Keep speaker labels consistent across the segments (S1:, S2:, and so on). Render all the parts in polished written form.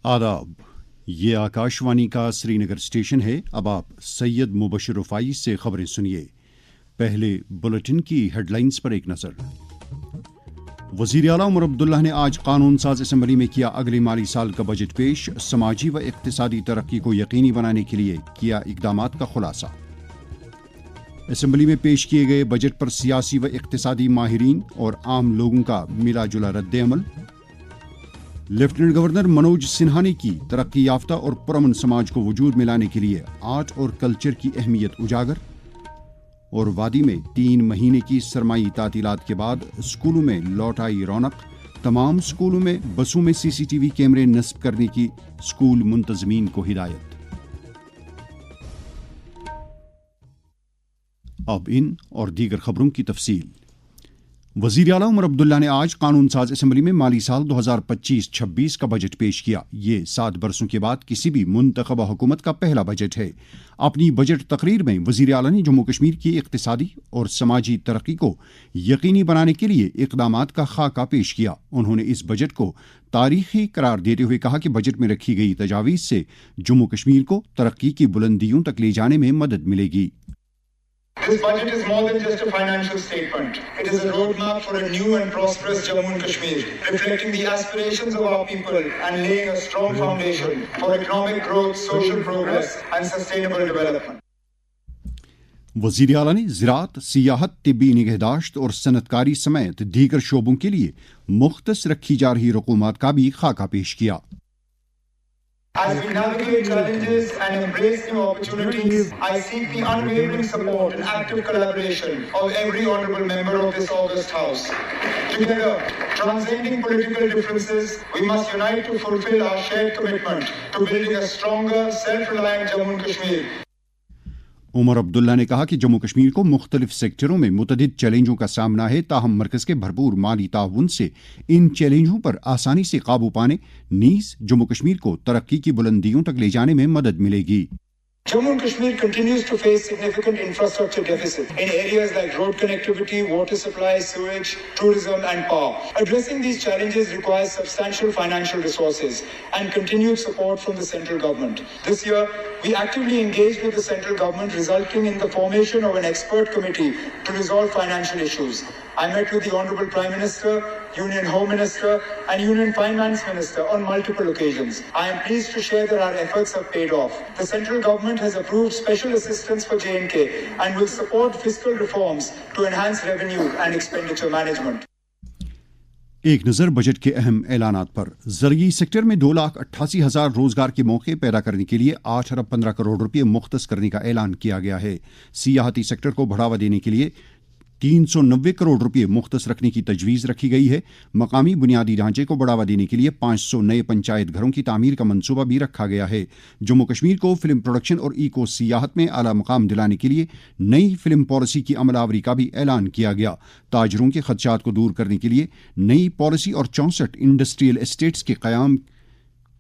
S1: आदाब, ये आकाशवाणी का श्रीनगर स्टेशन है। अब आप सैयद मुबशर रुफाई से खबरें सुनिए। पहले बुलेटिन की हेडलाइंस पर एक नज़र। वज़ीर आला उमर अब्दुल्ला ने आज कानून साज असम्बली में किया अगले माली साल का बजट पेश। समाजी व इक्तिसादी तरक्की को यकीनी बनाने के लिए किया इक़दामात का खुलासा। असम्बली में पेश किए गए बजट पर सियासी व इक्तिसादी माहिरीन और आम लोगों का मिला जुला रद्द अमल। लेफ्टिनेंट गवर्नर मनोज सिन्हा ने की तरक्की याफ्ता और पुरअमन समाज को वजूद में लाने के लिए आर्ट और कल्चर की अहमियत उजागर। और वादी में 3 महीने की सरमाई तातीलात के बाद स्कूलों में लौट आई रौनक। तमाम स्कूलों में बसों में CCTV कैमरे नस्ब करने की स्कूल मुंतजमीन को हिदायत। अब इन और दीगर खबरों की तफसील। वज़ीर आला उमर अब्दुल्ला ने आज कानून साज असम्बली में माली साल 2025-26 का बजट पेश किया। ये 7 बरसों के बाद किसी भी मुंतखबा हुकूमत का पहला बजट है। अपनी बजट तकरीर में वज़ीर आला ने जम्मू कश्मीर की इक्तिसादी और समाजी तरक्की को यकीनी बनाने के लिए इक़दामात का खाका पेश किया। उन्होंने इस बजट को तारीखी करार देते हुए कहा कि बजट में रखी गई तजावीज़ से जम्मू कश्मीर को तरक्की की बुलंदियों तक ले जाने में मदद मिलेगी।
S2: This budget is more than just a financial statement. It is a roadmap for a new and prosperous Jammu and Kashmir, reflecting the aspirations of our people and laying a strong foundation for economic growth, social progress and sustainable development.
S1: वज़ीर आला ने ज़राअत, सियाहत, तिब्बी निगहदाश्त और सनतकारी समेत दीगर शोबों के लिए मुख्तस रखी जा रही रकूमात का भी खाका पेश किया।
S2: As we navigate challenges and embrace new opportunities, I seek the unwavering support and active collaboration of every honourable member of this august House. Together, transcending political differences, we must unite to fulfil our shared commitment to building a stronger, self-reliant Jammu and Kashmir.
S1: Omar Abdullah ने कहा कि जम्मू कश्मीर को मुख्तलिफ सेक्टरों में मुतअद्दिद चैलेंजों का सामना है, ताहम मरकज़ के भरपूर माली ताउन से इन चैलेंजों पर आसानी से काबू पाने नीज़ जम्मू कश्मीर को तरक्की की बुलंदियों तक ले जाने में मदद मिलेगी।
S2: Jammu and Kashmir continues to face significant infrastructure deficit in areas like road connectivity, water supply, sewage, tourism and power. Addressing these challenges requires substantial financial resources and continued support from the central government. This year, we actively engaged with the central government, resulting in the formation of an expert committee to resolve financial issues. I met with the Honourable Prime Minister, Union Home Minister and Union Finance Minister on multiple occasions. I am pleased to share that our efforts have paid off. The central government has approved special assistance for J&K and will support fiscal reforms to enhance revenue and expenditure management.
S1: एक नज़र budget के अहम ऐलानात पर। ज़रई sector में 2,88,000 रोजगार के मौके पैदा करने के लिए 8 अरब 15 करोड़ रुपये मुख्तस करने का ऐलान किया गया है। सियाहती सेक्टर को बढ़ावा देने के लिए 390 करोड़ रुपये मुख्तस रखने की तजवीज़ रखी गई है। मकामी बुनियादी ढांचे को बढ़ावा देने के लिए 500 नए पंचायत घरों की तामीर का मंसूबा भी रखा गया है। जम्मू कश्मीर को फिल्म प्रोडक्शन और इको सियाहत में आला मकाम दिलाने के लिए नई फिल्म पॉलिसी की अमलावरी का भी ऐलान किया गया। ताजरों के खदशात को दूर करने के लिए नई पॉलिसी और 64 इंडस्ट्रियल एस्टेट्स के क़याम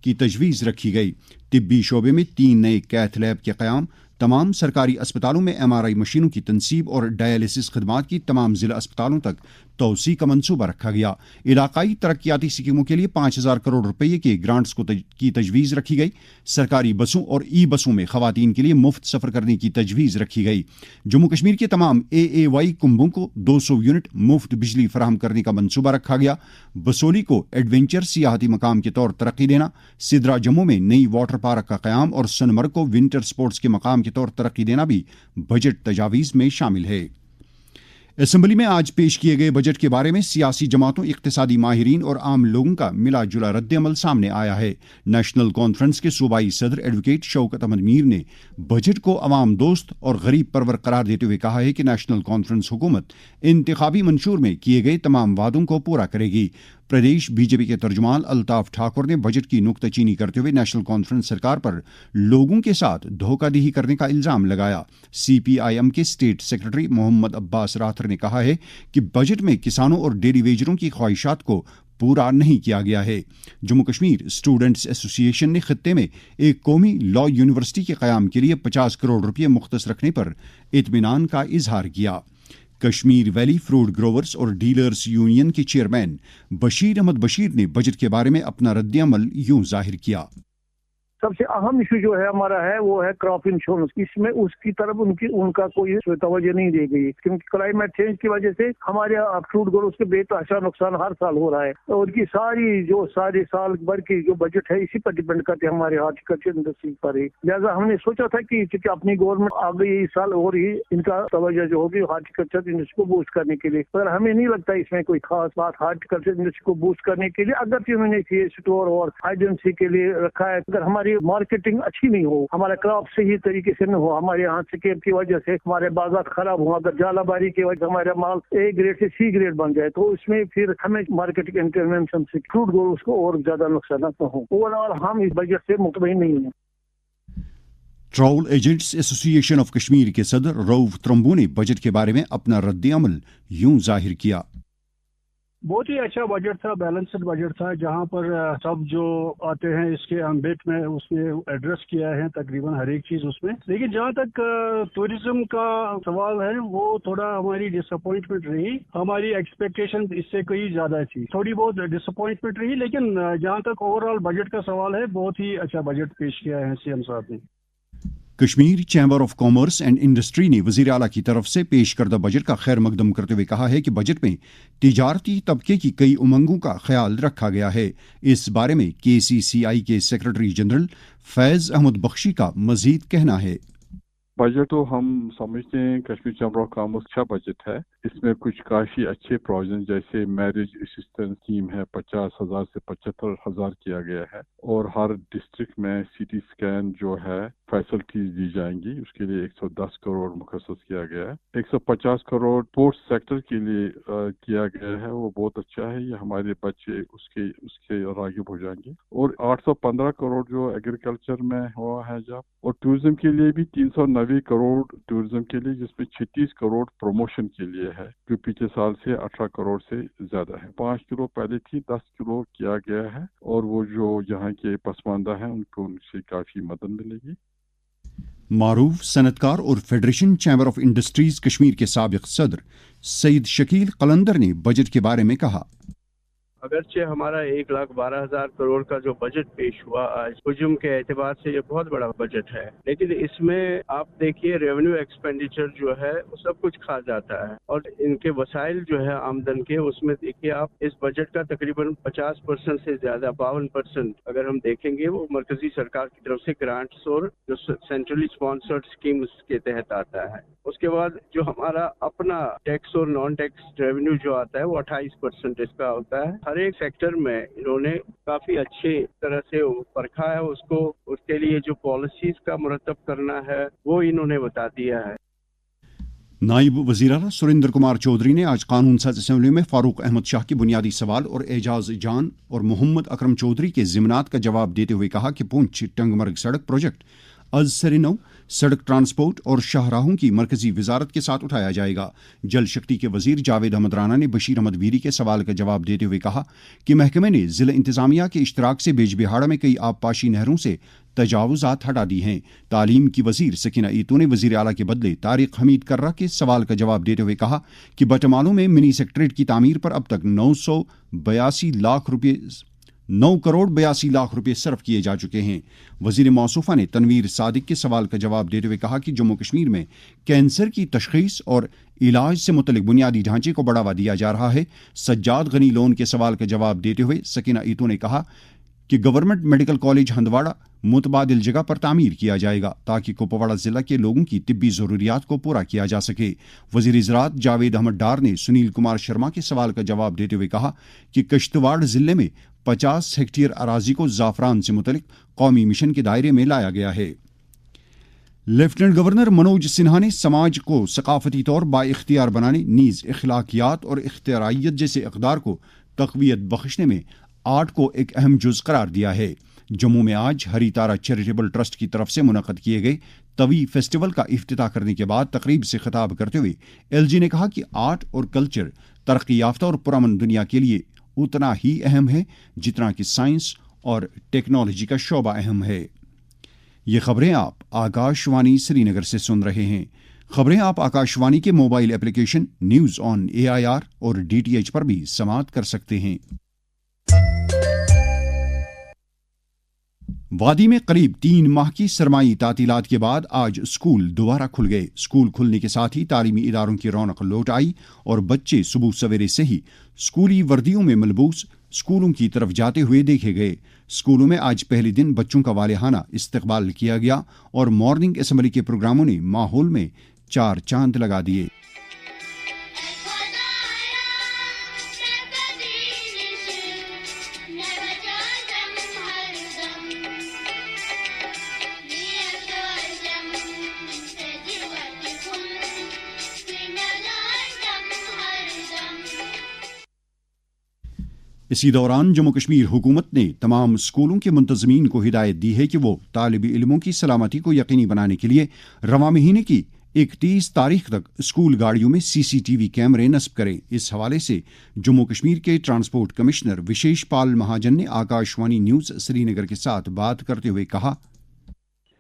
S1: की तजवीज़ रखी गई। तिब्बी शोबे में 3 नए कैथ लैब के क़याम, तमाम सरकारी अस्पतालों में MRI मशीनों की तनसीब और डायलिसिस खदमात की तमाम ज़िला अस्पतालों तक तोसी का मंसूबा रखा गया। इलाकाई तरक्याती स्कीमों के लिए 5,000 करोड़ रुपये के ग्रांट्स की तजवीज़ रखी गई। सरकारी बसों और बसों में ख़वातीन के लिए मुफ्त सफ़र करने की तजवीज़ रखी गई। जम्मू कश्मीर के तमाम AAY कुंभों को 200 यूनिट मुफ्त बिजली फराहम करने का मंसूबा रखा गया। बसोली को एडवेंचर सियाहती मकाम के तौर तरक्की देना, सिदरा जम्मू में नई वाटर पार्क का क़याम और सोनमर्ग को विंटर स्पोर्ट्स के मकाम के तौर तरक्की देना भी बजट तजावीज़ में शामिल है। असम्बली में आज पेश किए गए बजट के बारे में सियासी जमातों, इक्तिसादी माहिरीन और आम लोगों का मिला जुला रद्द अमल सामने आया है। नेशनल कॉन्फ्रेंस के सूबाई सदर एडवोकेट शौकत अहमद मीर ने बजट को अवाम दोस्त और गरीब परवर करार देते हुए कहा है कि नेशनल कॉन्फ्रेंस हुकूमत इंतखाबी मंशूर में किए गए तमाम वादों को पूरा करेगी। प्रदेश बीजेपी के तर्जुमान अल्ताफ ठाकुर ने बजट की नुक्ताचीनी करते हुए नेशनल कॉन्फ्रेंस सरकार पर लोगों के साथ धोखाधड़ी करने का इल्जाम लगाया। CPIM के स्टेट सेक्रेटरी मोहम्मद अब्बास राथर ने कहा है कि बजट में किसानों और डेयरी वेजरों की ख्वाहिशात को पूरा नहीं किया गया है। जम्मू कश्मीर स्टूडेंट्स एसोसिएशन ने खित्ते में एक कौमी लॉ यूनिवर्सिटी के क़याम के लिए 50 करोड़ रुपये मुख्तस रखने पर इत्मीनान का इजहार किया। کشمیر ویلی فروٹ گروورز اور ڈیلرز یونین کے چیئرمین بشیر احمد بشیر نے بجٹ کے بارے میں اپنا رد عمل یوں ظاہر کیا۔
S3: سب سے اہم ایشو جو ہے ہمارا ہے وہ ہے کراپ انشورنس، اس میں اس کی طرف ان کا کوئی توجہ نہیں دی گئی، کیونکہ کلائمیٹ چینج کی وجہ سے ہمارے فروٹ گروز کے بے تحاشا نقصان ہر سال ہو رہا ہے، اور ان کی ساری سال بھر کی جو بجٹ ہے اسی پر ڈیپینڈ کرتے ہیں ہمارے ہارٹیکلچر انڈسٹری پر ہی۔ لہٰذا ہم نے سوچا تھا کہ اپنی گورنمنٹ آ گئی اس سال اور ہی ان کا توجہ جو ہوگی ہارٹیکلچر انڈسٹری کو بوسٹ کرنے کے لیے، مگر ہمیں نہیں لگتا اس میں کوئی خاص بات ہارٹیکلچر انڈسٹری کو بوسٹ کرنے کے لیے، اگر انہوں نے اسٹور اور ایجنسی کے لیے رکھا ہے، اگر ہماری مارکیٹنگ اچھی نہیں ہو، ہمارا کراپ صحیح طریقے سے نہ ہو، ہمارے یہاں سکیپ کی وجہ سے ہمارے بازار خراب ہوں، اگر جالا باری کی وجہ سے ہمارا مال اے گریڈ سے سی گریڈ بن جائے تو اس میں پھر ہمیں مارکیٹنگ انٹرونشن سے فروٹ گروز کو اور زیادہ نقصانات نہ ہوں۔ اوور آل ہم اس بجٹ سے مطمئن نہیں ہیں۔
S1: ٹراول ایجنٹس ایسوسی ایشن آف کشمیر کے صدر روف ترمبو نے بجٹ کے بارے میں اپنا رد عمل یوں ظاہر کیا۔
S4: بہت ہی اچھا بجٹ تھا، بیلنسڈ بجٹ تھا، جہاں پر سب جو آتے ہیں اس کے امبیٹ میں اس میں ایڈریس کیا ہے تقریباً ہر ایک چیز اس میں، لیکن جہاں تک ٹورزم کا سوال ہے وہ تھوڑا ہماری ڈس اپوائنٹمنٹ رہی، ہماری ایکسپیکٹیشن اس سے کئی زیادہ تھی، تھوڑی بہت ڈس اپوائنٹمنٹ رہی، لیکن جہاں تک اوور آل بجٹ کا سوال ہے بہت ہی اچھا بجٹ پیش کیا ہے سی ایم صاحب نے۔
S1: Kashmir chamber of commerce and industry نے وزیر اعلیٰ کی طرف سے پیش کردہ بجٹ کا خیر مقدم کرتے ہوئے کہا ہے کہ بجٹ میں تجارتی طبقے کی کئی امنگوں کا خیال رکھا گیا ہے۔ اس بارے میں KCCI کے سیکرٹری جنرل فیض احمد بخشی کا مزید کہنا ہے۔
S5: بجٹ تو ہم سمجھتے ہیں کشمیر چیمبر آف کامرس اچھا بجٹ ہے، اس میں کچھ کافی اچھے پروویژن جیسے میرج اسسٹنس اسکیم ہے 50,000 سے 75,000 کیا گیا ہے، اور ہر ڈسٹرکٹ میں CT اسکین جو ہے فیسلٹیز دی جائیں گی، اس کے لیے 110 کروڑ مخصص کیا گیا ہے۔ 150 کروڑ اسپورٹس سیکٹر کے لیے کیا گیا ہے، وہ بہت اچھا ہے، یہ ہمارے بچے اس کے راغب ہو جائیں گے، اور 815 کروڑ جو ایگریکلچر میں ہوا ہے جب، اور ٹورزم کے لیے بھی 390 کروڑ ٹورزم کے لیے، جس میں 36 کروڑ پروموشن کے لیے ہے، جو پچھلے سال سے 18 کروڑ سے زیادہ ہے۔ 5 کلو پہلے تھی، 10 کلو کیا گیا ہے، اور وہ جو یہاں کے پسماندہ ہیں ان کو ان سے کافی مدد ملے گی۔
S1: معروف صنعتکار اور federation chamber of industries Kashmir کے سابق صدر سید شکیل قلندر نے بجٹ کے بارے میں کہا۔
S6: اگرچہ ہمارا 1,12,000 کروڑ کا جو بجٹ پیش ہوا آج حجم کے اعتبار سے یہ بہت بڑا بجٹ ہے، لیکن اس میں آپ دیکھیے ریونیو ایکسپینڈیچر جو ہے وہ سب کچھ کھا جاتا ہے، اور ان کے وسائل جو ہے آمدن کے، اس میں دیکھیے آپ اس بجٹ کا تقریباً 50% سے زیادہ 52% اگر ہم دیکھیں گے وہ مرکزی سرکار کی طرف سے گرانٹس اور جو سینٹرلی اسپانسرڈ اسکیمز کے تحت آتا ہے۔ اس کے بعد جو ہمارا اپنا ٹیکس اور نان ٹیکس ریونیو جو آتا ہے وہ 28% اس کا ہوتا ہے۔ ہر ایک سیکٹر میں انہوں نے کافی اچھے طرح سے پرکھا ہے اس کو، اس کے لیے جو پالیسیز کا مرتب کرنا ہے وہ انہوں نے بتا دیا ہے۔
S1: نائب وزیر اعلیٰ سریندر کمار چودھری نے آج قانون ساز اسمبلی میں فاروق احمد شاہ کے بنیادی سوال اور اعجاز جان اور محمد اکرم چودھری کے ضمنات کا جواب دیتے ہوئے کہا کہ پونچھ ٹنگ مرگ سڑک پروجیکٹ از سر نو سڑک ٹرانسپورٹ اور شاہراہوں کی مرکزی وزارت کے ساتھ اٹھایا جائے گا۔ جل شکتی کے وزیر جاوید احمد رانا نے بشیر احمد ویری کے سوال کا جواب دیتے ہوئے کہا کہ محکمے نے ضلع انتظامیہ کے اشتراک سے بیج بہاڑا میں کئی آبپاشی نہروں سے تجاوزات ہٹا دی ہیں۔ تعلیم کی وزیر سکینہ ایتو نے وزیر اعلیٰ کے بدلے طارق حمید کرہ کے سوال کا جواب دیتے ہوئے کہا کہ بٹمالو میں منی سیکٹریٹ کی تعمیر پر اب تک 9 کروڑ 82 لاکھ روپے صرف کیے جا چکے ہیں۔ وزیر موصوفہ نے تنویر صادق کے سوال کا جواب دیتے ہوئے کہا کہ جموں کشمیر میں کینسر کی تشخیص اور علاج سے متعلق بنیادی ڈھانچے کو بڑھاوا دیا جا رہا ہے۔ سجاد غنی لون کے سوال کا جواب دیتے ہوئے سکینہ ایتو نے کہا کہ گورنمنٹ میڈیکل کالج ہندواڑہ متبادل جگہ پر تعمیر کیا جائے گا تاکہ کپواڑہ ضلع کے لوگوں کی طبی ضروریات کو پورا کیا جا سکے۔ وزیر زراعت جاوید احمد ڈار نے سنیل کمار شرما کے سوال کا جواب دیتے ہوئے کہا کہ کشتواڑ ضلع میں 50 ہیکٹیئر اراضی کو زعفران سے متعلق قومی مشن کے دائرے میں لایا گیا ہے۔ لیفٹیننٹ گورنر منوج سنہا نے سماج کو ثقافتی طور با اختیار بنانے نیز اخلاقیات اور اختراعیت جیسے اقدار کو تقویت بخشنے میں آرٹ کو ایک اہم جز قرار دیا ہے۔ جموں میں آج ہری تارا چیریٹیبل ٹرسٹ کی طرف سے منعقد کیے گئے طوی فیسٹیول کا افتتاح کرنے کے بعد تقریب سے خطاب کرتے ہوئے LG نے کہا کہ آرٹ اور کلچر ترقی یافتہ اور پرامن دنیا کے لیے اتنا ہی اہم ہے جتنا کہ سائنس اور ٹیکنالوجی کا شعبہ اہم ہے۔ یہ خبریں آپ آکاش وانی سری نگر سے سن رہے ہیں۔ खबरें आप आकाशवाणी के mobile application news on AIR और DTH पर भी समाअत कर सकते हैं। वादी में करीब 3 माह की सरमाई तातीलात के बाद आज स्कूल दोबारा खुल गए। स्कूल खुलने के साथ ही तालीमी इदारों की रौनक लौट आई और बच्चे सुबह सवेरे से ही स्कूली वर्दियों में मलबूस स्कूलों की तरफ जाते हुए देखे गए। स्कूलों में आज पहले दिन बच्चों का वालेहाना इस्तकबाल किया गया और मॉर्निंग असेंबली के प्रोग्रामों ने माहौल में 4 चांद लगा दिए। इसी दौरान जम्मू कश्मीर हुकूमत ने तमाम स्कूलों के मुंतजमीन को हिदायत दी है कि वो तालिब इल्मों की सलामती को यकीनी बनाने के लिए रवां महीने की 31 तारीख तक स्कूल गाड़ियों में CCTV कैमरे नस्ब करें। इस हवाले से जम्मू कश्मीर के ट्रांसपोर्ट कमिश्नर विशेष पाल महाजन ने आकाशवाणी न्यूज श्रीनगर के साथ बात करते हुए कहा,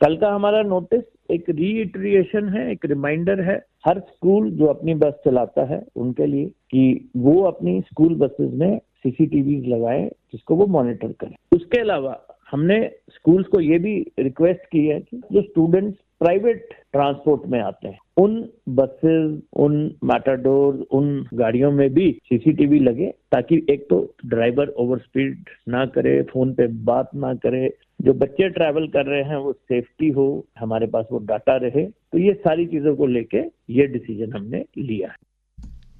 S7: कल का हमारा नोटिस एक रीइटरेशन है, एक रिमाइंडर है हर स्कूल जो अपनी बस चलाता है उनके लिए कि वो अपनी स्कूल बसेस में CCTV लगाएं जिसको वो मॉनिटर करें। उसके अलावा हमने स्कूल्स को ये भी रिक्वेस्ट की है कि जो स्टूडेंट्स प्राइवेट ट्रांसपोर्ट में आते हैं उन बसेस, उन मैटाडोर, उन गाड़ियों में भी CCTV लगे ताकि एक तो ड्राइवर ओवर स्पीड ना करे, फोन पे बात ना करे, जो बच्चे ट्रैवल कर रहे हैं वो सेफ्टी हो, हमारे पास वो डाटा रहे। तो ये सारी चीजों को लेके ये डिसीजन हमने लिया है।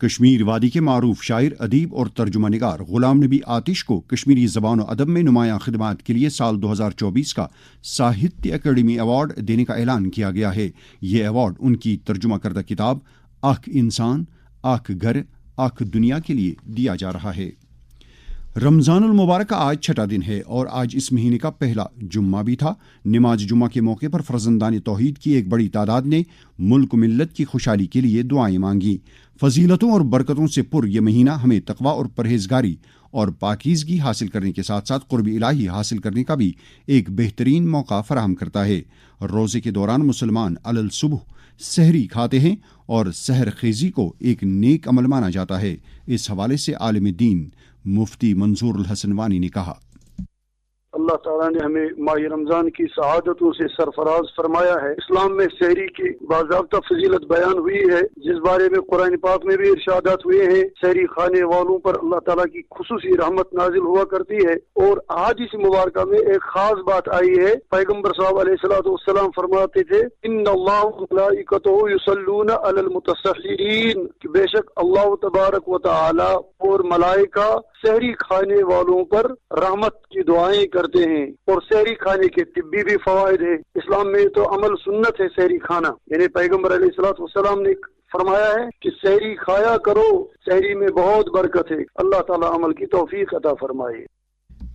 S1: कश्मीर वादी के मारूफ शायर, अदीब और तर्जुमा निगार गुलाम नबी आतिश को कश्मीरी ज़बान और अदब में नुमायां खिदमात के लिए साल 2024 का साहित्य अकेडमी अवार्ड देने का ऐलान किया गया है। ये अवार्ड उनकी तर्जुमा करदा किताब आख इंसान, आख घर, आख दुनिया के लिए दिया जा रहा है। रमज़ानुल मुबारक का आज 6वां दिन है और आज इस महीने का पहला जुम्मा भी था। नमाज जुम्मा के मौके पर फर्जंदान तौहीद की एक बड़ी तादाद ने मुल्क मिल्लत की खुशहाली के लिए दुआएं मांगी। फजीलतों और बरकतों से पुर यह महीना हमें तकवा और परहेजगारी और पाकीज़गी हासिल करने के साथ साथ कुर्ब इलाही हासिल करने का भी एक बेहतरीन मौका फराहम करता है। रोज़े के दौरान मुसलमान अलल सुबह सहरी खाते हैं और सहर खेजी को एक नेक अमल माना जाता है। इस हवाले से आलिम दीन मुफ्ती मंजूरुल हसन वानी ने कहा,
S8: अल्लाह ताला ने हमें माह रमजान की सआदतों से सरफराज फरमाया है। इस्लाम में सहरी की बाज़ाब्ता फजीलत बयान हुई है जिस बारे में कुरान पाक में भी इरशादात हुए हैं। सहरी खाने वालों पर अल्लाह ताला की खुसूसी रहमत नाजिल हुआ करती है। और आज इस मुबारक में एक खास बात आई है। पैगम्बर साहब अलैहिस्सलाम फरमाते थे, इन्नल्लाह व मलाइकतहु युसल्लूना अलल मुतसह्हिरीन, कि बेशक अल्लाह तबारक व तआला और मलाइका सहरी खाने वालों पर रहमत की दुआएं करते हैं। और सहरी खाने के तिब्बी भी फवाइद है। इस्लाम में तो अमल सुन्नत है सहरी खाना, यानी पैगम्बर अलैहिस्सलाम ने फरमाया है कि सहरी खाया करो, सहरी में बहुत बरकत है। अल्लाह ताला अमल की तौफीक अता फरमाए।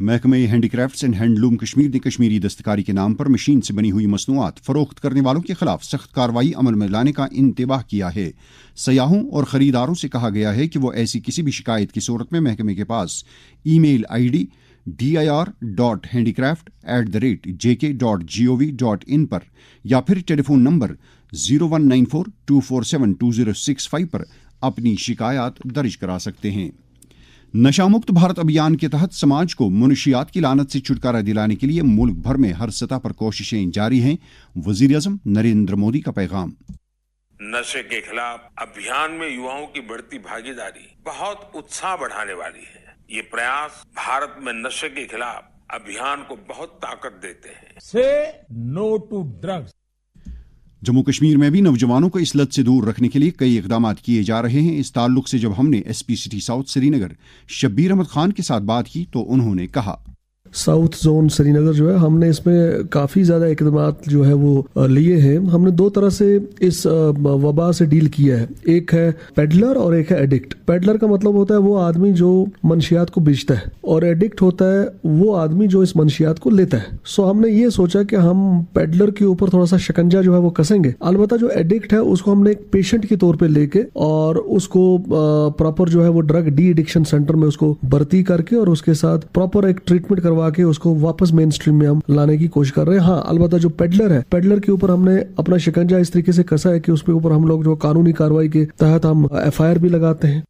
S1: महकमे हैंडीक्राफ्ट्स एंड हैंडलूम कश्मीर ने कश्मीरी दस्तकारी के नाम पर मशीन से बनी हुई मसनूआत फरोख्त करने वालों के खिलाफ सख्त कार्रवाई अमल में लाने का इंतबाह किया है। सयाहों और खरीदारों से कहा गया है कि वो ऐसी किसी भी शिकायत की सूरत में महकमे के पास ईमेल ID dir.handicraft@jk.gov.in पर या फिर टेलीफोन नंबर 019424720065 पर अपनी शिकायत दर्ज करा सकते हैं। नशामुक्त भारत अभियान के तहत समाज को मुनशियात की लानत से छुटकारा दिलाने के लिए मुल्क भर में हर सतह पर कोशिशें जारी हैं। वज़ीर-ए-आज़म नरेंद्र मोदी का पैगाम,
S9: नशे के खिलाफ अभियान में युवाओं की बढ़ती भागीदारी बहुत उत्साह बढ़ाने वाली है। ये प्रयास भारत में नशे के खिलाफ अभियान को बहुत ताकत देते हैं।
S10: Say no to drugs.
S1: Jammu Kashmir में भी नौजवानों को इस लत से दूर रखने के लिए कई इकदाम किए जा रहे हैं। इस ताल्लुक से जब हमने SP city south Srinagar Shabbir Ahmad Khan के साथ बात की तो उन्होंने कहा,
S11: साउथ जोन श्रीनगर जो है हमने इसमें काफ़ी ज़्यादा इक़दामात जो है वो लिए हैं। हमने 2 तरह से इस वबा से डील किया है। एक है पेडलर और एक है एडिक्ट। पेडलर का मतलब होता है वो आदमी जो मंशियात को बेचता है और एडिक्ट होता है वो आदमी जो इस मंशियात को लेता है। सो हमने ये सोचा कि हम पेडलर के ऊपर थोड़ा सा शिकंजा जो है वो कसेंगे। अलबत्ता जो एडिक्ट है उसको हमने एक पेशेंट के तौर पर लेके और उसको प्रॉपर जो है वो ड्रग डी एडिक्शन सेंटर में उसको भर्ती करके और उसके साथ प्रॉपर एक ट्रीटमेंट करवा करवा के उसको वापस मेन स्ट्रीम में हम लाने की कोशिश कर रहे हैं। हाँ, अलबत्ता जो पेडलर है, पेडलर के ऊपर हमने अपना शिकंजा इस तरीके से कसा है कि उसके ऊपर हम लोग जो कानूनी कार्रवाई के तहत हम FIR भी लगाते हैं।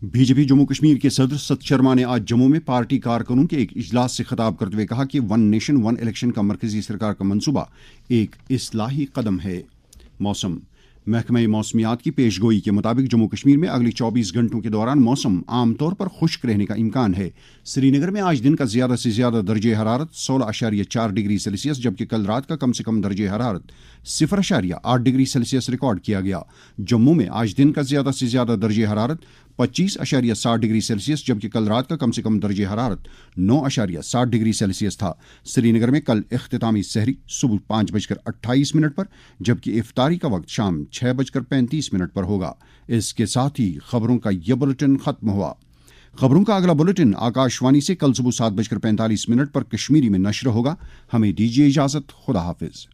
S1: बीजेपी जम्मू कश्मीर के सदर सत शर्मा ने आज जम्मू में पार्टी कारकुनों के एक इजलास से खिताब करते हुए कहा कि वन नेशन वन इलेक्शन का मरकजी सरकार का मंसूबा एक इस्लाही कदम है। मौसम महकमे मौसमियात की पेशगोई के मुताबिक जम्मू कश्मीर में अगले 24 घंटों के दौरान मौसम आमतौर पर खुश्क रहने का इम्कान है। श्रीनगर में आज दिन का ज़्यादा से ज़्यादा दर्जे हरारत 16.4 डिग्री सेल्सियस जबकि कल रात का कम से कम दर्जे हरारत 0.8 डिग्री सेल्सियस रिकॉर्ड किया गया। जम्मू में आज दिन का ज़्यादा से ज़्यादा दर्जे हरारत 25.7 डिग्री सेल्सियस जबकि कल रात का कम से कम दर्जे हरारत 9.7 डिग्री सेल्सियस था। श्रीनगर में कल इख्तितामी सहरी सुबह 5:28 पर जबकि इफ्तारी का वक्त शाम 6:35 पर होगा। इसके साथ ही खबरों का यह बुलेटिन खत्म हुआ। खबरों का अगला बुलेटिन आकाशवाणी से कल सुबह 7:45 पर कश्मीरी में नश्र होगा। हमें दीजिए इजाजत। खुदा हाफिज।